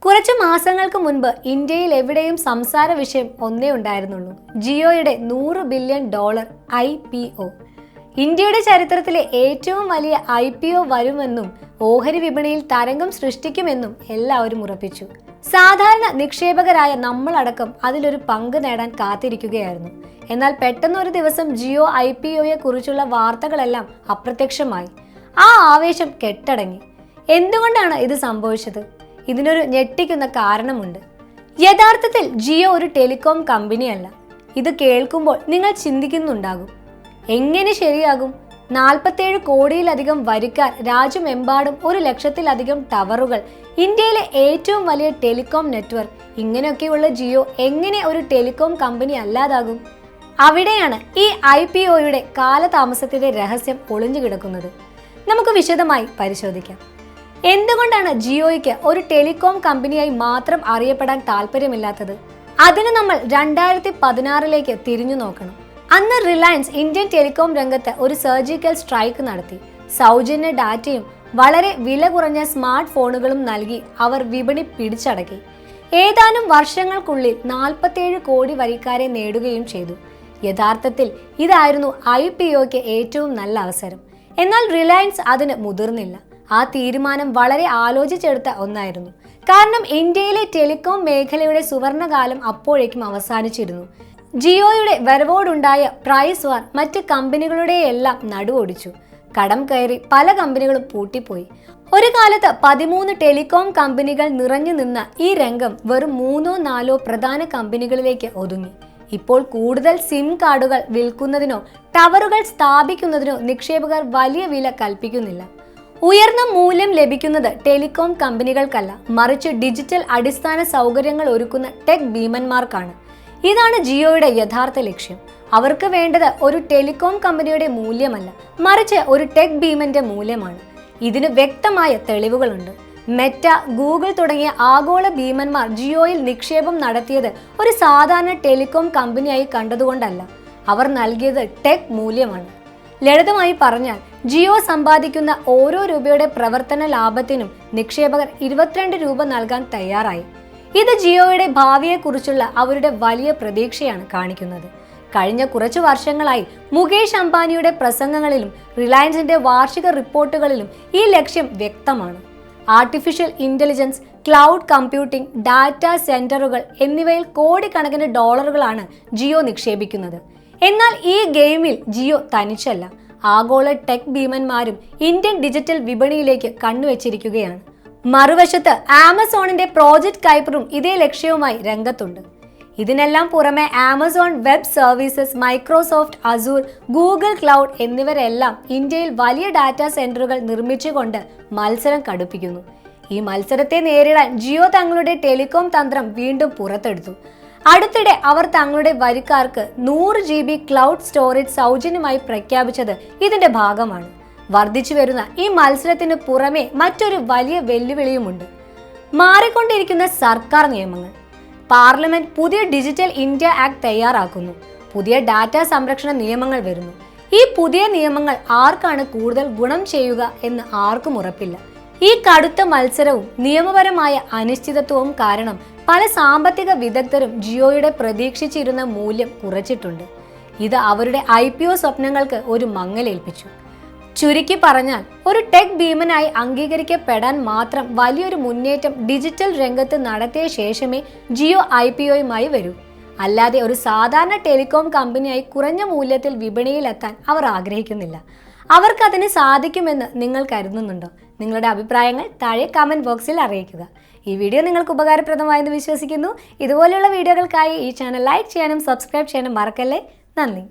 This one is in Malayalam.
കുറച്ച് മാസങ്ങൾക്ക് മുൻപ് ഇന്ത്യയിൽ എവിടെയും സംസാര വിഷയം ഒന്നേ ഉണ്ടായിരുന്നുള്ളൂ. ജിയോയുടെ $100 ബില്യൺ IPO. ഇന്ത്യയുടെ ചരിത്രത്തിലെ ഏറ്റവും വലിയ IPO വരുമെന്നും ഓഹരി വിപണിയിൽ തരംഗം സൃഷ്ടിക്കുമെന്നും എല്ലാവരും ഉറപ്പിച്ചു. സാധാരണ നിക്ഷേപകരായ നമ്മളടക്കം അതിലൊരു പങ്ക് നേടാൻ കാത്തിരിക്കുകയായിരുന്നു. എന്നാൽ പെട്ടെന്നൊരു ദിവസം ജിയോ IPOയെ കുറിച്ചുള്ള വാർത്തകളെല്ലാം അപ്രത്യക്ഷമായി. ആ ആവേശം കെട്ടടങ്ങി. എന്തുകൊണ്ടാണ് ഇത് സംഭവിച്ചത്? ഇതിനൊരു ഞെട്ടിക്കുന്ന കാരണമുണ്ട്. യഥാർത്ഥത്തിൽ ജിയോ ഒരു ടെലികോം കമ്പനിയല്ല. ഇത് കേൾക്കുമ്പോൾ നിങ്ങൾ ചിന്തിക്കുന്നുണ്ടാകും, എങ്ങനെ ശരിയാകും? 47 കോടിയിലധികം വരിക്കാർ, രാജ്യമെമ്പാടും 1 ലക്ഷത്തിലധികം ടവറുകൾ, ഇന്ത്യയിലെ ഏറ്റവും വലിയ ടെലികോം നെറ്റ്വർക്ക്, ഇങ്ങനെയൊക്കെയുള്ള ജിയോ എങ്ങനെ ഒരു ടെലികോം കമ്പനി അല്ലാതാകും? അവിടെയാണ് ഈ IPOയുടെ കാലതാമസത്തിന്റെ രഹസ്യം ഒളിഞ്ഞു കിടക്കുന്നത്. നമുക്ക് വിശദമായി പരിശോധിക്കാം. എന്തുകൊണ്ടാണ് ജിയോയ്ക്ക് ഒരു ടെലികോം കമ്പനിയായി മാത്രം അറിയപ്പെടാൻ താല്പര്യമില്ലാത്തത്? അതിന് നമ്മൾ 2016 തിരിഞ്ഞു നോക്കണം. അന്ന് റിലയൻസ് ഇന്ത്യൻ ടെലികോം രംഗത്ത് ഒരു സർജിക്കൽ സ്ട്രൈക്ക് നടത്തി. സൗജന്യ ഡാറ്റയും വളരെ വില കുറഞ്ഞ സ്മാർട്ട് ഫോണുകളും നൽകി അവർ വിപണി പിടിച്ചടക്കി. ഏതാനും വർഷങ്ങൾക്കുള്ളിൽ 47 കോടി വരിക്കാരെ നേടുകയും ചെയ്തു. യഥാർത്ഥത്തിൽ ഇതായിരുന്നു IPOയ്ക്ക് ഏറ്റവും നല്ല അവസരം. എന്നാൽ റിലയൻസ് അതിന് മുതിർന്നില്ല. ആ തീരുമാനം വളരെ ആലോചിച്ചെടുത്ത ഒന്നായിരുന്നു. കാരണം ഇന്ത്യയിലെ ടെലികോം മേഖലയുടെ സുവർണകാലം അപ്പോഴേക്കും അവസാനിച്ചിരുന്നു. ജിയോയുടെ വരവോടുണ്ടായ പ്രൈസ് വാർ മറ്റ് കമ്പനികളുടെയെല്ലാം നടുവൊടിച്ചു. കടം കയറി പല കമ്പനികളും പൂട്ടിപ്പോയി. ഒരു കാലത്ത് 13 ടെലികോം കമ്പനികൾ നിറഞ്ഞു നിന്ന ഈ രംഗം വെറും 3-4 പ്രധാന കമ്പനികളിലേക്ക് ഒതുങ്ങി. ഇപ്പോൾ കൂടുതൽ സിം കാർഡുകൾ വിൽക്കുന്നതിനോ ടവറുകൾ സ്ഥാപിക്കുന്നതിനോ നിക്ഷേപകർ വലിയ വില കൽപ്പിക്കുന്നില്ല. ഉയർന്ന മൂല്യം ലഭിക്കുന്നത് ടെലികോം കമ്പനികൾക്കല്ല, മറിച്ച് ഡിജിറ്റൽ അടിസ്ഥാന സൗകര്യങ്ങൾ ഒരുക്കുന്ന ടെക് ഭീമന്മാർക്കാണ്. ഇതാണ് ജിയോയുടെ യഥാർത്ഥ ലക്ഷ്യം. അവർക്ക് വേണ്ടത് ഒരു ടെലികോം കമ്പനിയുടെ മൂല്യമല്ല, മറിച്ച് ഒരു ടെക് ഭീമന്റെ മൂല്യമാണ്. ഇതിന് വ്യക്തമായ തെളിവുകളുണ്ട്. മെറ്റ, ഗൂഗിൾ തുടങ്ങിയ ആഗോള ഭീമന്മാർ ജിയോയിൽ നിക്ഷേപം നടത്തിയത് ഒരു സാധാരണ ടെലികോം കമ്പനിയായി കണ്ടതുകൊണ്ടല്ല, അവർ നൽകിയത് ടെക് മൂല്യമാണ്. ലളിതമായി പറഞ്ഞാൽ, ജിയോ സമ്പാദിക്കുന്ന ഓരോ രൂപയുടെ പ്രവർത്തന ലാഭത്തിനും നിക്ഷേപകർ 22 രൂപ നൽകാൻ തയ്യാറായി. ഇത് ജിയോയുടെ ഭാവിയെക്കുറിച്ചുള്ള അവരുടെ വലിയ പ്രതീക്ഷയാണ് കാണിക്കുന്നത്. കഴിഞ്ഞ കുറച്ചു വർഷങ്ങളായി മുകേഷ് അംബാനിയുടെ പ്രസംഗങ്ങളിലും റിലയൻസിന്റെ വാർഷിക റിപ്പോർട്ടുകളിലും ഈ ലക്ഷ്യം വ്യക്തമാണ്. Artificial intelligence, cloud computing, data സെന്ററുകൾ എന്നിവയിൽ കോടിക്കണക്കിന് ഡോളറുകളാണ് ജിയോ നിക്ഷേപിക്കുന്നത്. എന്നാൽ ഈ ഗെയിമിൽ ജിയോ തനിച്ചല്ല. ആഗോള ടെക് ഭീമന്മാരും ഇന്ത്യൻ ഡിജിറ്റൽ വിപണിയിലേക്ക് കണ്ണുവെച്ചിരിക്കുകയാണ്. മറുവശത്ത് ആമസോണിന്റെ പ്രോജക്റ്റ് കൈപ്പറും ഇതേ ലക്ഷ്യവുമായി രംഗത്തുണ്ട്. ഇതിനെല്ലാം പുറമെ Amazon web services, Microsoft Azure, Google cloud എന്നിവരെല്ലാം ഇന്ത്യയിൽ വലിയ ഡാറ്റാ സെന്ററുകൾ നിർമ്മിച്ചുകൊണ്ട് മത്സരം കടുപ്പിക്കുന്നു. ഈ മത്സരത്തെ നേരിടാൻ ജിയോ തങ്ങളുടെ ടെലികോം തന്ത്രം വീണ്ടും പുറത്തെടുത്തു. അടുത്തിടെ അവർ തങ്ങളുടെ വരിക്കാർക്ക് 100 GB ക്ലൗഡ് സ്റ്റോറേജ് സൗജന്യമായി പ്രഖ്യാപിച്ചത് ഇതിന്റെ ഭാഗമാണ്. വർദ്ധിച്ചു വരുന്ന ഈ മത്സരത്തിന് പുറമെ മറ്റൊരു വലിയ വെല്ലുവിളിയുമുണ്ട്. മാറിക്കൊണ്ടിരിക്കുന്ന സർക്കാർ നിയമങ്ങൾ. പാർലമെന്റ് പുതിയ ഡിജിറ്റൽ ഇന്ത്യ ആക്ട് തയ്യാറാക്കുന്നു. പുതിയ ഡാറ്റാ സംരക്ഷണ നിയമങ്ങൾ വരുന്നു. ഈ പുതിയ നിയമങ്ങൾ ആർക്കാണ് കൂടുതൽ ഗുണം ചെയ്യുക എന്ന് ആർക്കും ഉറപ്പില്ല. ഈ കടുത്ത മത്സരവും നിയമപരമായ അനിശ്ചിതത്വവും കാരണം പല സാമ്പത്തിക വിദഗ്ധരും ജിയോയുടെ പ്രതീക്ഷിച്ചിരുന്ന മൂല്യം കുറച്ചിട്ടുണ്ട്. ഇത് അവരുടെ IPO സ്വപ്നങ്ങൾക്ക് ഒരു മങ്ങലേൽപ്പിച്ചു. ചുരുക്കി പറഞ്ഞാൽ, ഒരു ടെക് ഭീമനായി അംഗീകരിക്കപ്പെടാൻ മാത്രം വലിയൊരു മുന്നേറ്റം ഡിജിറ്റൽ രംഗത്ത് നടത്തിയ ശേഷമേ ജിയോ IPOയുമായി വരൂ. അല്ലാതെ ഒരു സാധാരണ ടെലികോം കമ്പനിയായി കുറഞ്ഞ മൂല്യത്തിൽ വിപണിയിലെത്താൻ അവർ ആഗ്രഹിക്കുന്നില്ല. അവർക്കതിന് സാധിക്കുമെന്ന് നിങ്ങൾ കരുതുന്നുണ്ടോ? നിങ്ങളുടെ അഭിപ്രായങ്ങൾ താഴെ കമന്റ് ബോക്സിൽ അറിയിക്കുക. ഈ വീഡിയോ നിങ്ങൾക്ക് ഉപകാരപ്രദമായെന്ന് വിശ്വസിക്കുന്നു. ഇതുപോലെയുള്ള വീഡിയോകൾക്കായി ഈ ചാനൽ ലൈക്ക് ചെയ്യാനും സബ്സ്ക്രൈബ് ചെയ്യാനും മറക്കല്ലേ. നന്ദി.